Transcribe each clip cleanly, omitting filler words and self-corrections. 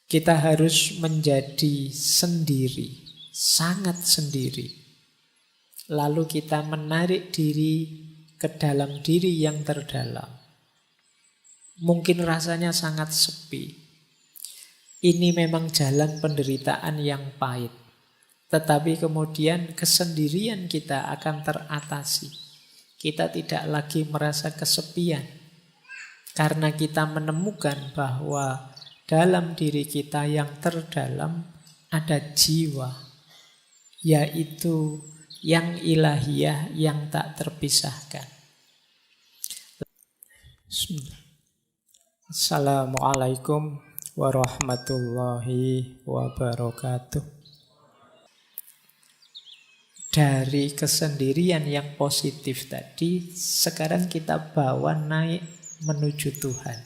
Kita harus menjadi sendiri, sangat sendiri. Lalu kita menarik diri ke dalam diri yang terdalam. Mungkin rasanya sangat sepi. Ini memang jalan penderitaan yang pahit. Tetapi kemudian kesendirian kita akan teratasi. Kita tidak lagi merasa kesepian. Karena kita menemukan bahwa dalam diri kita yang terdalam ada jiwa. Yaitu yang ilahiyah yang tak terpisahkan. Bismillah. Assalamualaikum warahmatullahi wabarakatuh. Dari kesendirian yang positif tadi, sekarang kita bawa naik menuju Tuhan.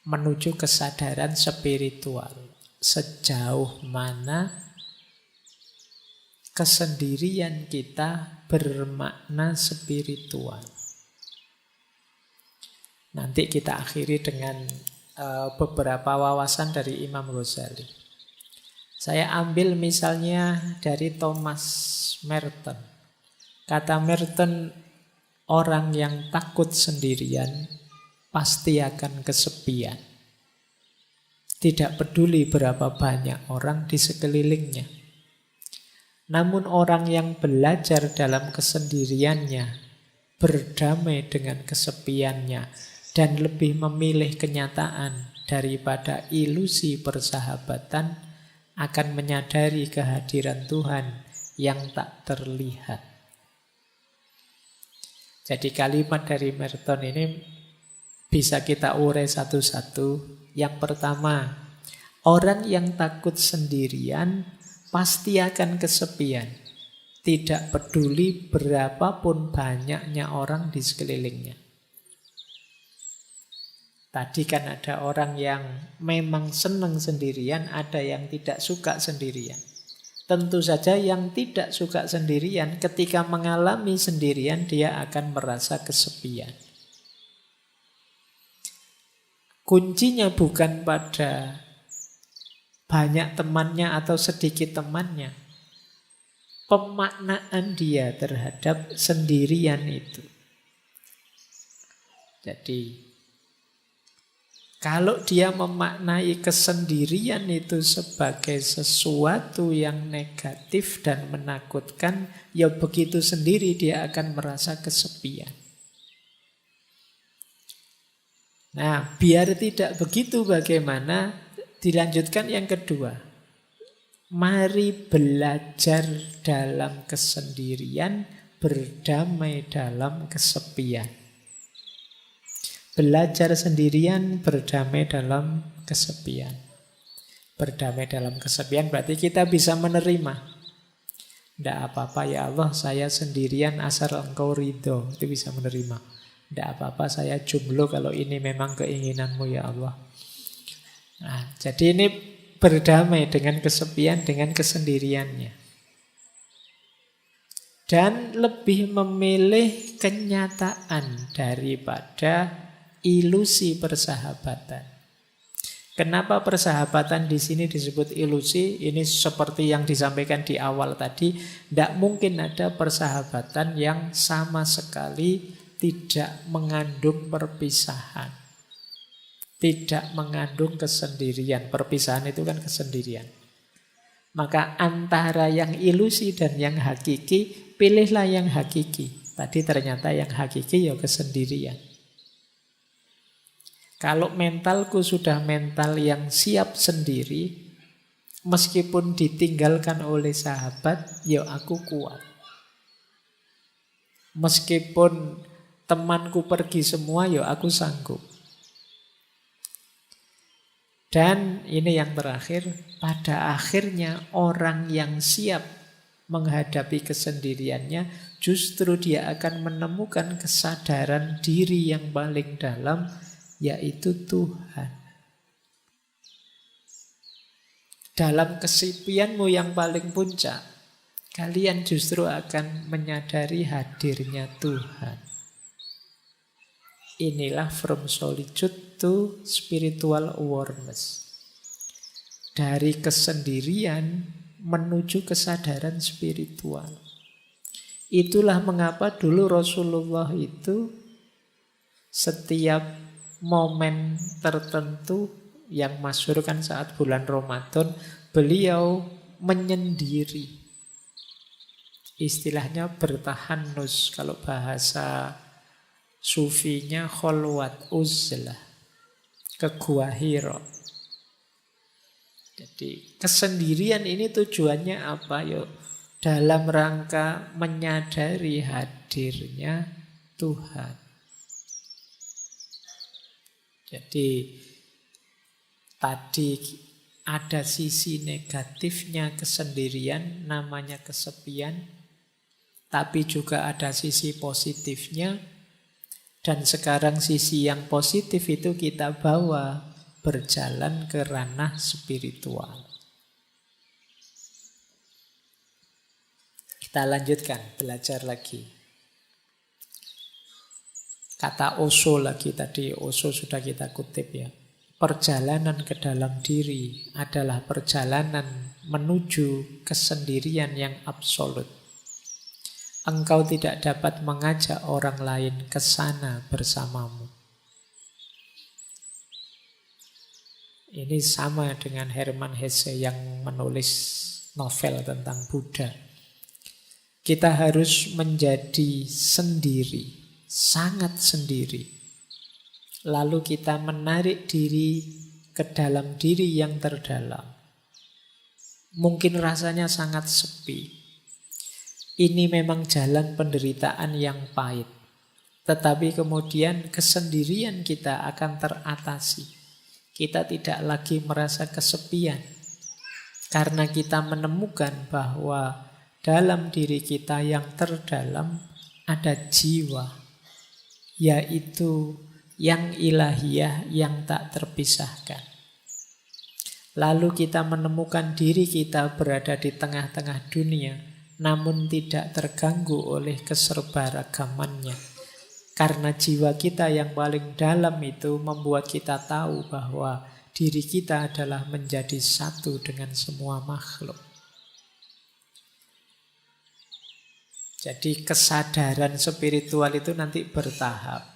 Menuju kesadaran spiritual. Sejauh mana kesendirian kita bermakna spiritual. Nanti kita akhiri dengan beberapa wawasan dari Imam Ghazali. Saya ambil misalnya dari Thomas Merton. Kata Merton, orang yang takut sendirian pasti akan kesepian. Tidak peduli berapa banyak orang di sekelilingnya. Namun orang yang belajar dalam kesendiriannya, berdamai dengan kesepiannya, dan lebih memilih kenyataan daripada ilusi persahabatan, akan menyadari kehadiran Tuhan yang tak terlihat. Jadi kalimat dari Merton ini bisa kita urai satu-satu. Yang pertama, orang yang takut sendirian pasti akan kesepian. Tidak peduli berapapun banyaknya orang di sekelilingnya. Tadi kan ada orang yang memang senang sendirian, ada yang tidak suka sendirian. Tentu saja yang tidak suka sendirian, ketika mengalami sendirian, dia akan merasa kesepian. Kuncinya bukan pada banyak temannya atau sedikit temannya. Pemaknaan dia terhadap sendirian itu. Jadi, kalau dia memaknai kesendirian itu sebagai sesuatu yang negatif dan menakutkan, ya begitu sendiri dia akan merasa kesepian. Nah, biar tidak begitu bagaimana? Dilanjutkan yang kedua. Mari belajar dalam kesendirian, berdamai dalam kesepian. Belajar sendirian, berdamai dalam kesepian. Berdamai dalam kesepian berarti kita bisa menerima. Tidak apa-apa ya Allah, saya sendirian asal Engkau ridho. Itu bisa menerima. Tidak apa-apa, saya jomblo kalau ini memang keinginanmu ya Allah. Nah, jadi ini berdamai dengan kesepian, dengan kesendiriannya. Dan lebih memilih kenyataan daripada ilusi persahabatan. Kenapa persahabatan di sini disebut ilusi? Ini seperti yang disampaikan di awal tadi, tidak mungkin ada persahabatan yang sama sekali tidak mengandung perpisahan. Tidak mengandung kesendirian. Perpisahan itu kan kesendirian. Maka antara yang ilusi dan yang hakiki, pilihlah yang hakiki. Tadi ternyata yang hakiki ya kesendirian. Kalau mentalku sudah mental yang siap sendiri, meskipun ditinggalkan oleh sahabat, ya aku kuat. Meskipun temanku pergi semua, ya aku sanggup. Dan ini yang terakhir, pada akhirnya orang yang siap menghadapi kesendiriannya, justru dia akan menemukan kesadaran diri yang paling dalam, yaitu Tuhan. Dalam kesepianmu yang paling puncak, kalian justru akan menyadari hadirnya Tuhan. Inilah from solitude to spiritual awareness. dari kesendirian menuju kesadaran spiritual. Itulah mengapa dulu Rasulullah itu setiap momen tertentu yang masyhur kan saat bulan Ramadan, beliau menyendiri. Istilahnya bertahanus, kalau bahasa sufinya kholwat uzlah, ke Gua Hira. Jadi kesendirian ini tujuannya apa? Yuk, dalam rangka menyadari hadirnya Tuhan. Jadi tadi ada sisi negatifnya kesendirian, namanya kesepian, tapi juga ada sisi positifnya. Dan sekarang sisi yang positif itu kita bawa berjalan ke ranah spiritual. Kita lanjutkan, belajar lagi. Kata Osho lagi tadi, Osho sudah kita kutip ya. Perjalanan ke dalam diri adalah perjalanan menuju kesendirian yang absolut. Engkau tidak dapat mengajak orang lain ke sana bersamamu. Ini sama dengan Hermann Hesse yang menulis novel tentang Buddha. Kita harus menjadi sendiri, sangat sendiri. Lalu kita menarik diri ke dalam diri yang terdalam. Mungkin rasanya sangat sepi. Ini memang jalan penderitaan yang pahit. Tetapi kemudian kesendirian kita akan teratasi. Kita tidak lagi merasa kesepian. Karena kita menemukan bahwa dalam diri kita yang terdalam ada jiwa. Yaitu yang ilahiyah yang tak terpisahkan. Lalu kita menemukan diri kita berada di tengah-tengah dunia, namun tidak terganggu oleh keserbaragamannya. Karena jiwa kita yang paling dalam itu membuat kita tahu bahwa diri kita adalah menjadi satu dengan semua makhluk. Jadi kesadaran spiritual itu nanti bertahap.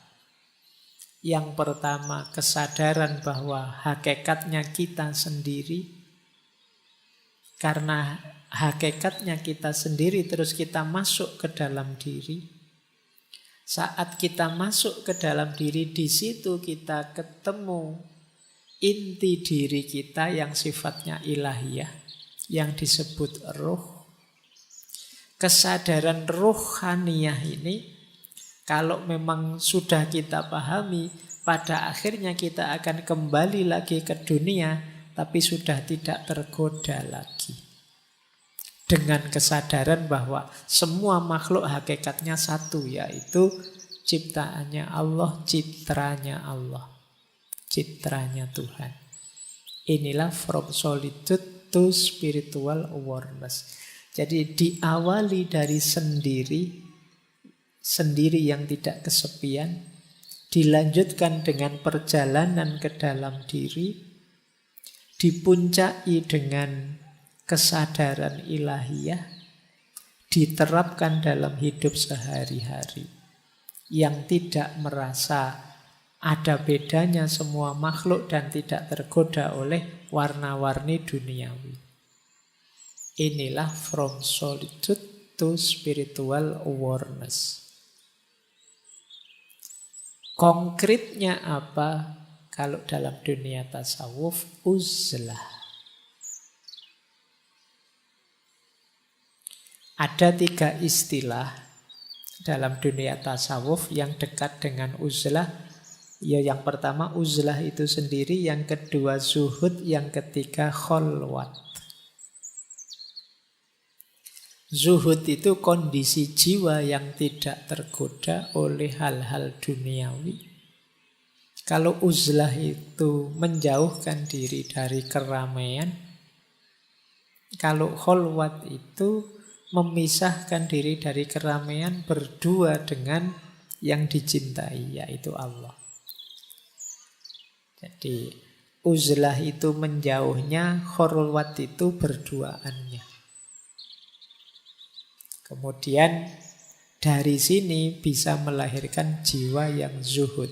Yang pertama, kesadaran bahwa hakikatnya kita sendiri. Karena hakikatnya kita sendiri, terus kita masuk ke dalam diri. Saat kita masuk ke dalam diri, di situ kita ketemu inti diri kita yang sifatnya ilahiyah, yang disebut ruh. Kesadaran ruhaniyah ini, kalau memang sudah kita pahami, pada akhirnya kita akan kembali lagi ke dunia, tapi sudah tidak tergoda lagi. Dengan kesadaran bahwa semua makhluk hakikatnya satu, yaitu ciptaannya Allah, citranya Allah, citranya Tuhan. Inilah from solitude to spiritual awareness. Jadi diawali dari sendiri yang tidak kesepian, dilanjutkan dengan perjalanan ke dalam diri, dipuncai dengan kesadaran ilahiyah, diterapkan dalam hidup sehari-hari, yang tidak merasa ada bedanya semua makhluk dan tidak tergoda oleh warna-warni duniawi. Inilah from solitude to spiritual awareness. Konkretnya apa kalau dalam dunia tasawuf? Uzlah. Ada 3 istilah dalam dunia tasawuf yang dekat dengan uzlah. Ya, yang pertama uzlah itu sendiri, yang kedua zuhud, yang ketiga kholwat. Zuhud itu kondisi jiwa yang tidak tergoda oleh hal-hal duniawi. Kalau uzlah itu menjauhkan diri dari keramaian. Kalau kholwat itu memisahkan diri dari keramaian, berdua dengan yang dicintai, yaitu Allah. Jadi uzlah itu menjauhnya, khulwat itu berduaannya. Kemudian dari sini bisa melahirkan jiwa yang zuhud,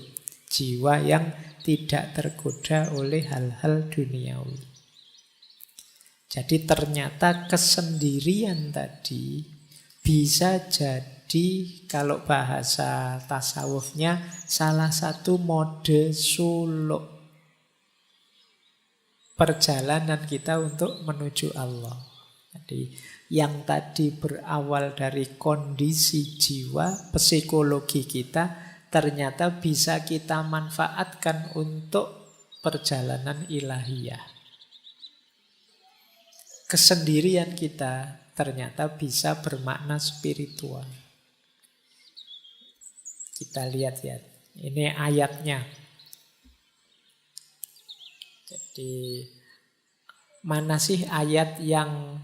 jiwa yang tidak tergoda oleh hal-hal duniawi. Jadi ternyata kesendirian tadi bisa jadi, kalau bahasa tasawufnya, salah satu mode suluk perjalanan kita untuk menuju Allah. Jadi yang tadi berawal dari kondisi jiwa, psikologi kita, ternyata bisa kita manfaatkan untuk perjalanan ilahiyah. Kesendirian kita ternyata bisa bermakna spiritual. Kita lihat ya, ini ayatnya. Jadi mana sih ayat yang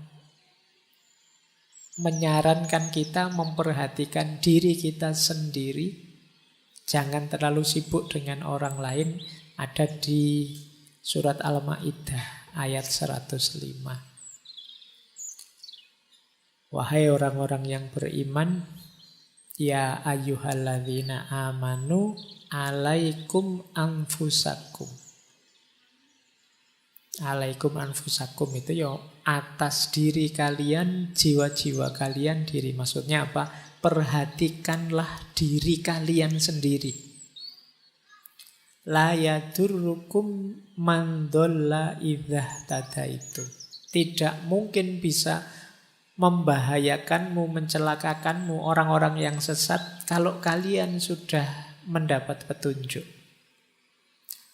menyarankan kita memperhatikan diri kita sendiri, jangan terlalu sibuk dengan orang lain? Ada di surat Al-Maidah ayat 105. Wahai orang-orang yang beriman, ya ayyuhalladzina amanu alaikum anfusakum. Alaikum anfusakum itu ya atas diri kalian, jiwa-jiwa kalian diri. Maksudnya apa? Perhatikanlah diri kalian sendiri. La yadurrukum man dhalla idza tadaitu. Tidak mungkin bisa membahayakanmu, mencelakakanmu orang-orang yang sesat kalau kalian sudah mendapat petunjuk.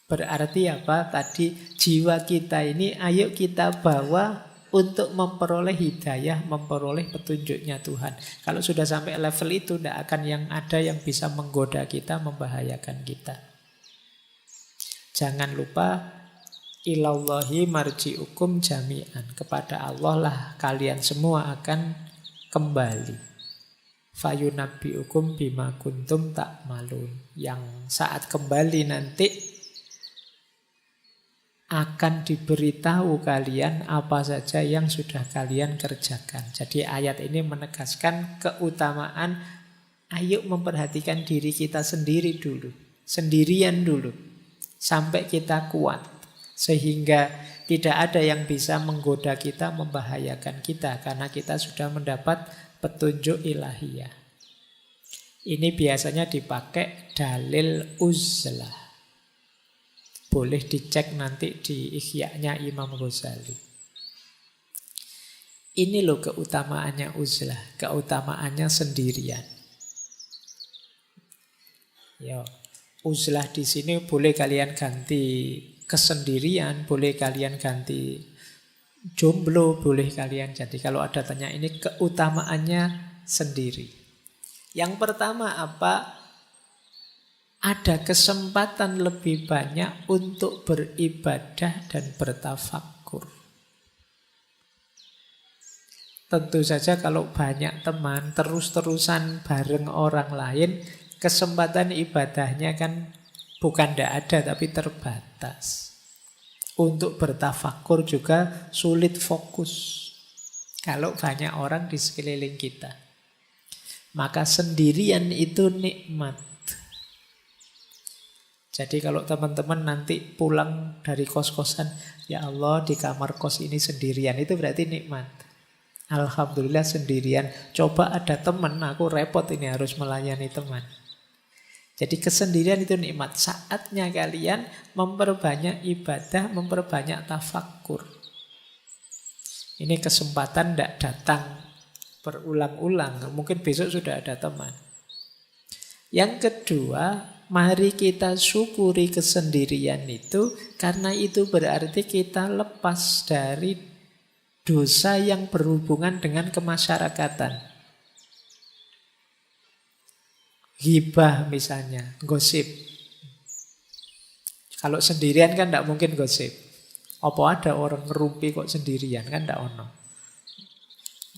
Berarti apa? Tadi jiwa kita ini ayo kita bawa untuk memperoleh hidayah, memperoleh petunjuknya Tuhan. Kalau sudah sampai level itu, tidak akan yang ada yang bisa menggoda kita, membahayakan kita. Jangan lupa, ilallahi marji'ukum jami'an. Kepada Allah lah kalian semua akan kembali. Fayunabbi'ukum bima kuntum ta'malun. Yang saat kembali nanti akan diberitahu kalian apa saja yang sudah kalian kerjakan. Jadi ayat ini menegaskan keutamaan ayo memperhatikan diri kita sendiri dulu. Sendirian dulu. Sampai kita kuat. Sehingga tidak ada yang bisa menggoda kita, membahayakan kita. Karena kita sudah mendapat petunjuk ilahiyah. Ini biasanya dipakai dalil uzlah. Boleh dicek nanti di Ihya-nya Imam Ghazali. Ini loh keutamaannya uzlah. Keutamaannya sendirian. Yo, uzlah di sini boleh kalian ganti kesendirian, boleh kalian ganti jomblo, boleh kalian. Jadi kalau ada tanya ini keutamaannya sendiri. Yang pertama apa? Ada kesempatan lebih banyak untuk beribadah dan bertafakkur. Tentu saja kalau banyak teman terus-terusan bareng orang lain, kesempatan ibadahnya kan bukan tidak ada tapi terbatas. Untuk bertafakkur juga sulit fokus kalau banyak orang di sekeliling kita. Maka sendirian itu nikmat. Jadi kalau teman-teman nanti pulang dari kos-kosan, ya Allah di kamar kos ini sendirian, itu berarti nikmat. Alhamdulillah sendirian. Coba ada teman, aku repot ini harus melayani teman. Jadi kesendirian itu nikmat. Saatnya kalian memperbanyak ibadah, memperbanyak tafakkur. Ini kesempatan tidak datang berulang-ulang. Mungkin besok sudah ada teman. Yang kedua, mari kita syukuri kesendirian itu, karena itu berarti kita lepas dari dosa yang berhubungan dengan kemasyarakatan. Ghibah misalnya, gosip. Kalau sendirian kan tidak mungkin gosip. Apa ada orang ngerumpi kok sendirian? Kan tidak ono.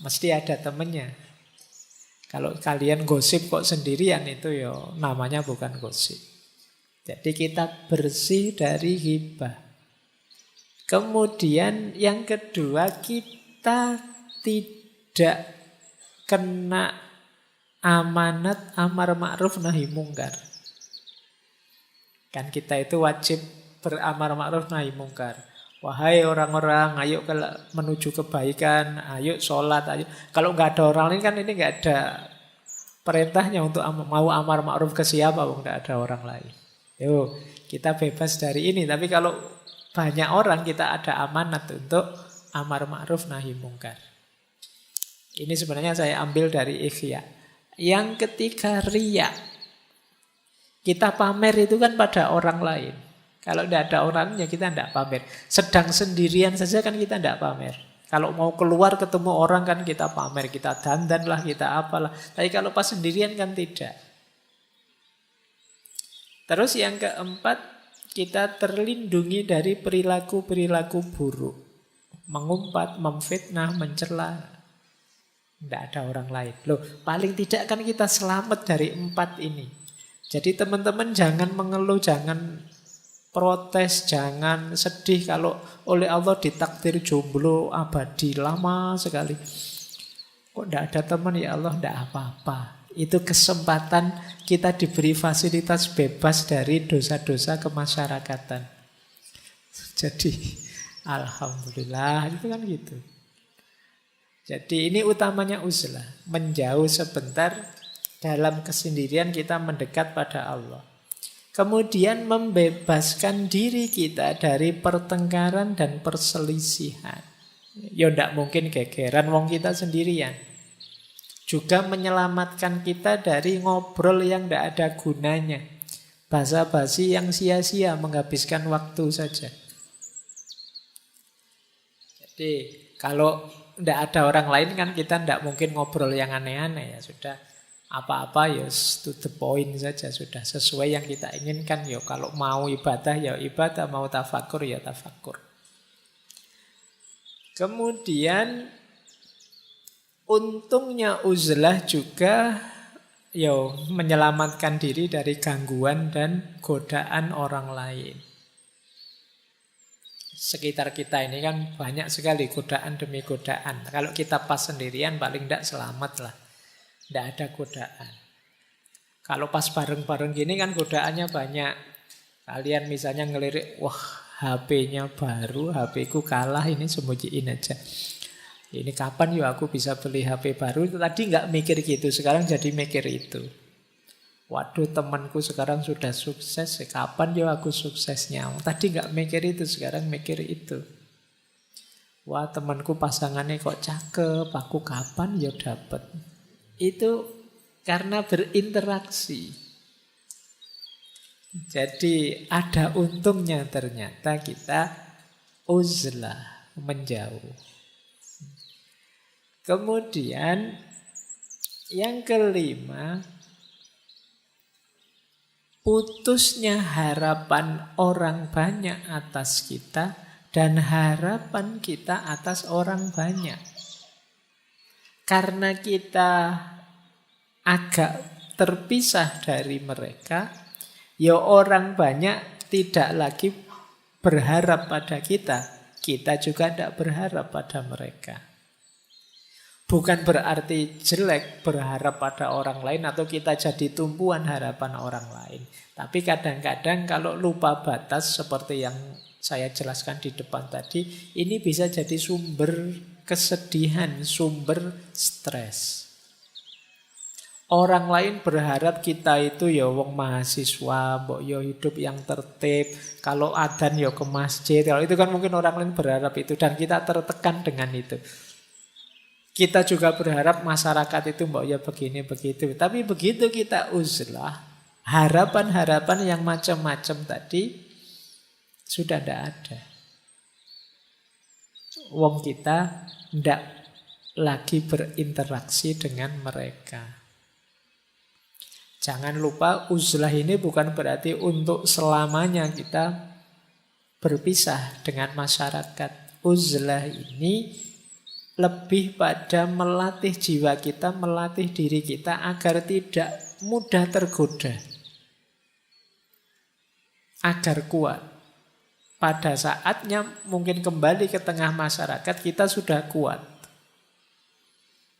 Mesti ada temennya. Kalau kalian gosip kok sendirian itu ya namanya bukan gosip. Jadi kita bersih dari ghibah. Kemudian yang kedua, kita tidak kena amanat amar ma'ruf nahi mungkar. Kan kita itu wajib beramar ma'ruf nahi mungkar. Wahai orang-orang, ayo menuju kebaikan, ayo sholat, ayo. Kalau nggak ada orang lain kan ini nggak ada perintahnya untuk mau amar ma'ruf ke siapa, nggak ada orang lain. Yo, kita bebas dari ini. Tapi kalau banyak orang, kita ada amanat untuk amar ma'ruf nahi mungkar. Ini sebenarnya saya ambil dari Ikhya. Yang ketiga, riya. Kita pamer itu kan pada orang lain. Kalau tidak ada orangnya kita tidak pamer. Sedang sendirian saja kan kita tidak pamer. Kalau mau keluar ketemu orang kan kita pamer. Kita dandan lah, kita apalah. Tapi kalau pas sendirian kan tidak. Terus yang keempat, kita terlindungi dari perilaku-perilaku buruk. Mengumpat, memfitnah, mencela. Tidak ada orang lain. Loh, paling tidak kan kita selamat dari 4 ini. Jadi teman-teman jangan mengeluh, jangan protes, jangan sedih kalau oleh Allah ditakdir jomblo abadi lama sekali. Kok tidak ada teman, ya Allah, tidak apa-apa. Itu kesempatan kita diberi fasilitas bebas dari dosa-dosa kemasyarakatan. Jadi alhamdulillah, itu kan gitu. Jadi ini utamanya uzlah, menjauh sebentar dalam kesendirian kita mendekat pada Allah. Kemudian membebaskan diri kita dari pertengkaran dan perselisihan. Ya tidak mungkin gegeran wong kita sendirian. Juga menyelamatkan kita dari ngobrol yang tidak ada gunanya. Basa-basi yang sia-sia, menghabiskan waktu saja. Jadi kalau tidak ada orang lain kan kita tidak mungkin ngobrol yang aneh-aneh. Ya sudah, apa-apa ya to the point saja. Sudah sesuai yang kita inginkan. Ya kalau mau ibadah ya ibadah, mau tafakur ya tafakur. Kemudian untungnya uzlah juga menyelamatkan diri dari gangguan dan godaan orang lain. Sekitar kita ini kan banyak sekali godaan demi godaan. Kalau kita pas sendirian paling tidak selamat lah. Tidak ada godaan. Kalau pas bareng-bareng gini kan godaannya banyak. Kalian misalnya ngelirik, wah HP-nya baru, HP-ku kalah, ini sembunyiin aja. Ini kapan ya aku bisa beli HP baru? Tadi nggak mikir gitu, sekarang jadi mikir itu. Waduh, temanku sekarang sudah sukses, kapan ya aku suksesnya? Tadi nggak mikir itu, sekarang mikir itu. Wah, temanku pasangannya kok cakep, aku kapan ya dapat? Itu karena berinteraksi. Jadi ada untungnya ternyata kita uzlah, menjauh. Kemudian yang kelima, putusnya harapan orang banyak atas kita dan harapan kita atas orang banyak. Karena kita agak terpisah dari mereka, ya orang banyak tidak lagi berharap pada kita. Kita juga tidak berharap pada mereka. Bukan berarti jelek berharap pada orang lain atau kita jadi tumpuan harapan orang lain. Tapi kadang-kadang kalau lupa batas seperti yang saya jelaskan di depan tadi, ini bisa jadi sumber kesedihan, sumber stres. Orang lain berharap kita itu ya wong mahasiswa, mbok yo hidup yang tertib. Kalau adzan ya ke masjid. Kalau itu kan mungkin orang lain berharap itu dan kita tertekan dengan itu. Kita juga berharap masyarakat itu mbok ya begini begitu. Tapi begitu kita uzlah, harapan-harapan yang macam-macam tadi sudah tidak ada. Wong kita tidak lagi berinteraksi dengan mereka. Jangan lupa uzlah ini bukan berarti untuk selamanya kita berpisah dengan masyarakat. Uzlah ini lebih pada melatih jiwa kita, melatih diri kita agar tidak mudah tergoda. Agar kuat. pada saatnya mungkin kembali ke tengah masyarakat kita sudah kuat.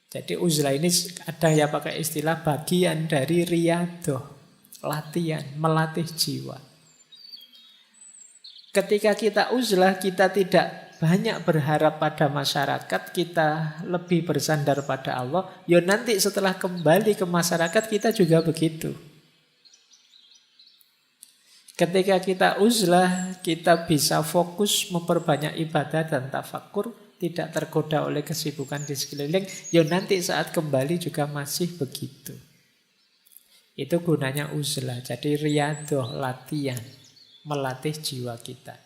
Jadi uzlah ini ada yang pakai istilah bagian dari riyadoh, latihan, melatih jiwa. Ketika kita uzlah, kita tidak banyak berharap pada masyarakat, kita lebih bersandar pada Allah. Ya nanti setelah kembali ke masyarakat kita juga begitu. Ketika kita uzlah, kita bisa fokus memperbanyak ibadah dan tafakur, tidak tergoda oleh kesibukan di sekeliling. Ya nanti saat kembali juga masih begitu. Itu gunanya uzlah. Jadi riyadoh, latihan, melatih jiwa kita.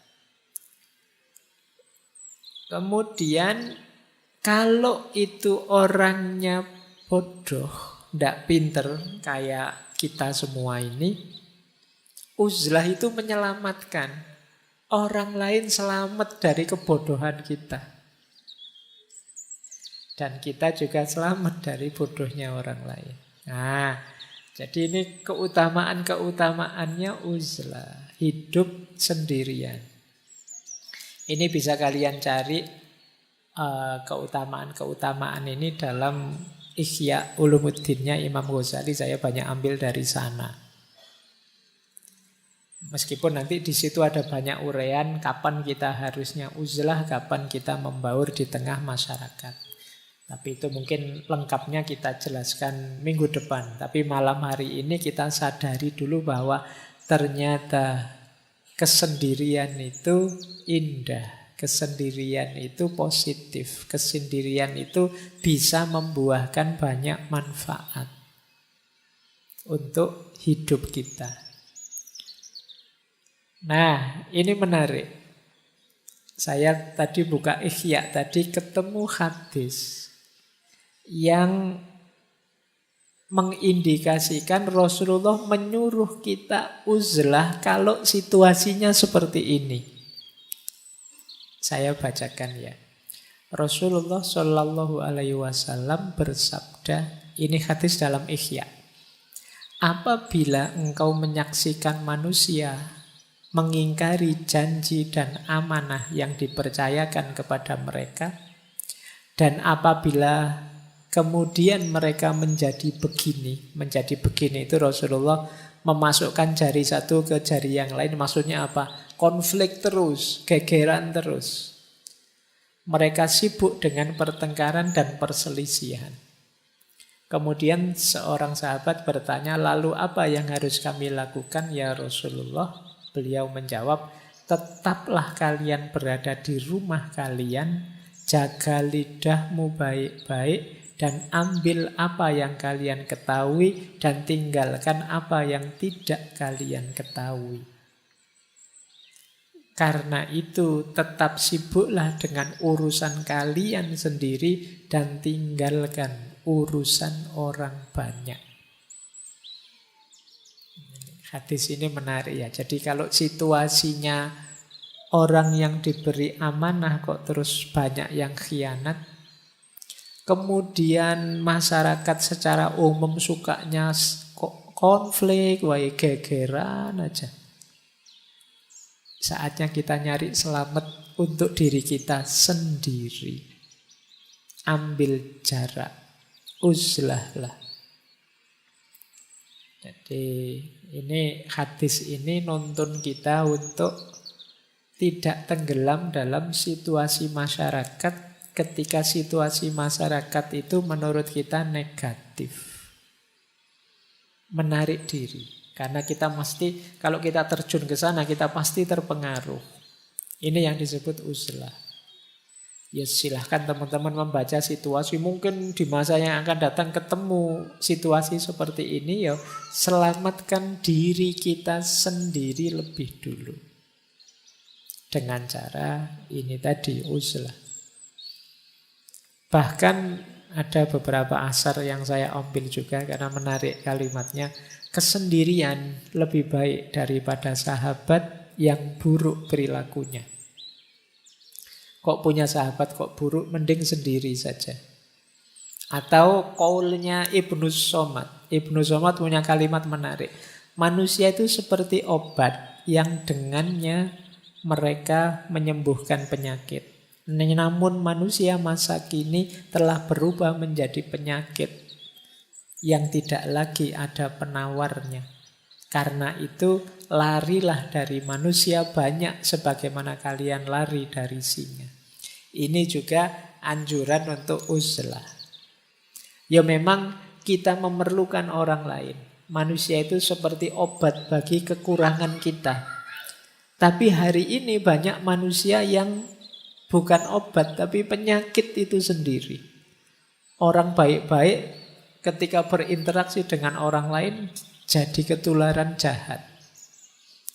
Kemudian kalau itu orangnya bodoh, tidak pinter kayak kita semua ini, uzlah itu menyelamatkan. Orang lain selamat dari kebodohan kita. Dan kita juga selamat dari bodohnya orang lain. Nah, jadi ini keutamaan-keutamaannya uzlah. Hidup sendirian. Ini bisa kalian cari keutamaan-keutamaan ini dalam Ihya Ulumuddinnya Imam Ghazali. Saya banyak ambil dari sana. Meskipun nanti di situ ada banyak uraian kapan kita harusnya uzlah, kapan kita membaur di tengah masyarakat. Tapi itu mungkin lengkapnya kita jelaskan minggu depan. Tapi malam hari ini kita sadari dulu bahwa ternyata kesendirian itu indah. Kesendirian itu positif. Kesendirian itu bisa membuahkan banyak manfaat untuk hidup kita. Nah, ini menarik. Saya tadi buka Ihya, tadi ketemu hadis yang mengindikasikan Rasulullah menyuruh kita uzlah kalau situasinya seperti ini. Saya bacakan ya. Rasulullah Shallallahu Alaihi Wasallam bersabda, ini hadis dalam Ihya. Apabila engkau menyaksikan manusia mengingkari janji dan amanah yang dipercayakan kepada mereka, dan apabila kemudian mereka menjadi begini itu Rasulullah memasukkan jari satu ke jari yang lain. Maksudnya apa? Konflik terus, gegeran terus. Mereka sibuk dengan pertengkaran dan perselisihan. Kemudian seorang sahabat bertanya, lalu apa yang harus kami lakukan ya Rasulullah? Beliau menjawab, tetaplah kalian berada di rumah kalian, jaga lidahmu baik-baik, dan ambil apa yang kalian ketahui dan tinggalkan apa yang tidak kalian ketahui. Karena itu tetap sibuklah dengan urusan kalian sendiri dan tinggalkan urusan orang banyak. Hadis ini menarik ya. Jadi kalau situasinya orang yang diberi amanah kok terus banyak yang khianat, kemudian masyarakat secara umum sukanya konflik, gegeran aja. Saatnya kita nyari selamat untuk diri kita sendiri. Ambil jarak. Uzlahlah. Jadi ini hadis ini nuntun kita untuk tidak tenggelam dalam situasi masyarakat ketika situasi masyarakat itu menurut kita negatif. Menarik diri. Karena kita mesti, kalau kita terjun ke sana, kita pasti terpengaruh. Ini yang disebut uzlah. Ya silahkan teman-teman membaca situasi. Mungkin di masa yang akan datang ketemu situasi seperti ini, ya selamatkan diri kita sendiri lebih dulu. Dengan cara ini tadi, uzlah. Bahkan ada beberapa asar yang saya ambil juga karena menarik kalimatnya. Kesendirian lebih baik daripada sahabat yang buruk perilakunya. Kok punya sahabat kok buruk, mending sendiri saja. Atau qaulnya Ibnu Somad. Ibnu Somad punya kalimat menarik. Manusia itu seperti obat yang dengannya mereka menyembuhkan penyakit. Namun manusia masa kini telah berubah menjadi penyakit yang tidak lagi ada penawarnya. Karena itu larilah dari manusia banyak sebagaimana kalian lari dari singa. Ini juga anjuran untuk uzlah. Ya memang kita memerlukan orang lain. Manusia itu seperti obat bagi kekurangan kita. Tapi hari ini banyak manusia yang bukan obat, tapi penyakit itu sendiri. Orang baik-baik ketika berinteraksi dengan orang lain jadi ketularan jahat.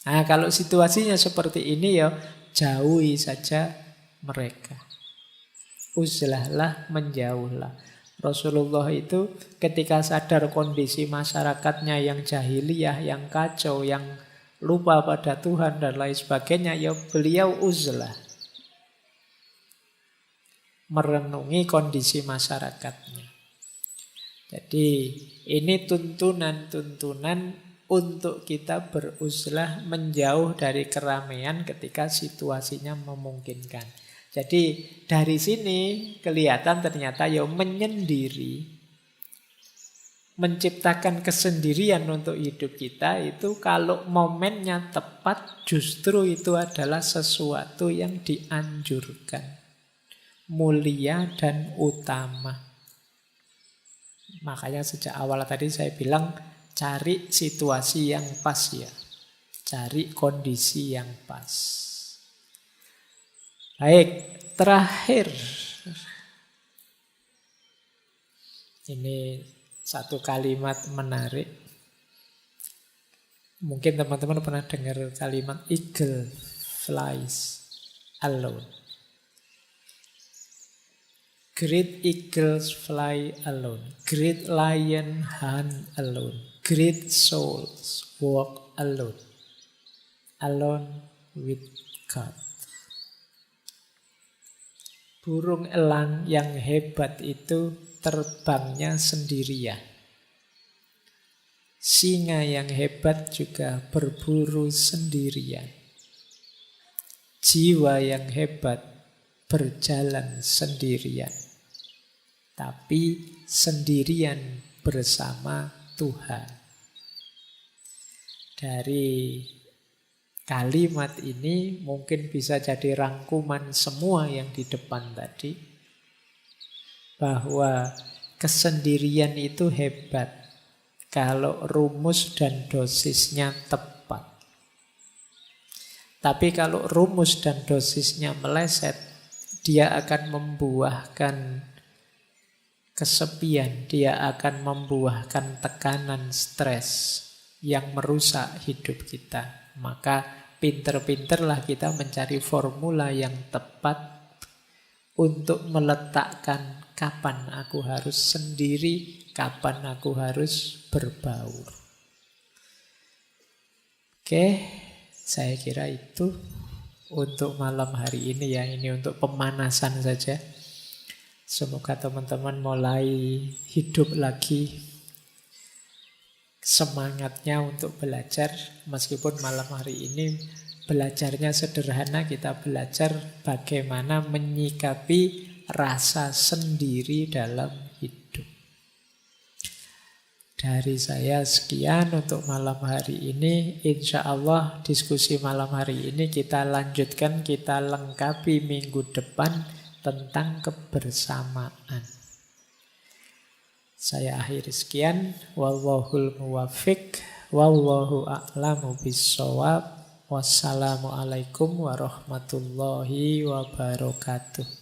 Nah, kalau situasinya seperti ini ya jauhi saja mereka. Uzlahlah, menjauhlah. Rasulullah itu ketika sadar kondisi masyarakatnya yang jahiliyah, yang kacau, yang lupa pada Tuhan dan lain sebagainya, ya beliau uzlah. Merenungi kondisi masyarakatnya. Jadi ini tuntunan-tuntunan untuk kita beruzlah, menjauh dari keramaian ketika situasinya memungkinkan. Jadi dari sini kelihatan ternyata ya menyendiri, menciptakan kesendirian untuk hidup kita itu kalau momennya tepat justru itu adalah sesuatu yang dianjurkan, mulia dan utama. Makanya sejak awal tadi saya bilang cari situasi yang pas ya, cari kondisi yang pas. Baik, terakhir ini satu kalimat menarik. Mungkin teman-teman pernah dengar kalimat eagle flies alone. Great eagles fly alone. Great lion hunt alone. Great souls walk alone. Alone with God. Burung elang yang hebat itu terbangnya sendirian. Singa yang hebat juga berburu sendirian. Jiwa yang hebat berjalan sendirian. Tapi sendirian bersama Tuhan. Dari kalimat ini mungkin bisa jadi rangkuman semua yang di depan tadi. Bahwa kesendirian itu hebat kalau rumus dan dosisnya tepat. Tapi kalau rumus dan dosisnya meleset, dia akan membuahkan kesepian, dia akan membuahkan tekanan stres yang merusak hidup kita. Maka pinter-pinterlah kita mencari formula yang tepat untuk meletakkan kapan aku harus sendiri, kapan aku harus berbaur. Oke, saya kira itu untuk malam hari ini ya. Ini untuk pemanasan saja. Semoga teman-teman mulai hidup lagi semangatnya untuk belajar. Meskipun malam hari ini belajarnya sederhana, kita belajar bagaimana menyikapi rasa sendiri dalam hidup. Dari saya sekian untuk malam hari ini. Insya Allah diskusi malam hari ini kita lanjutkan, kita lengkapi minggu depan tentang kebersamaan. Saya akhiri sekian. Wallahul muwaffiq. Wallahu a'lamu bissawab. Wassalamualaikum warahmatullahi wabarakatuh.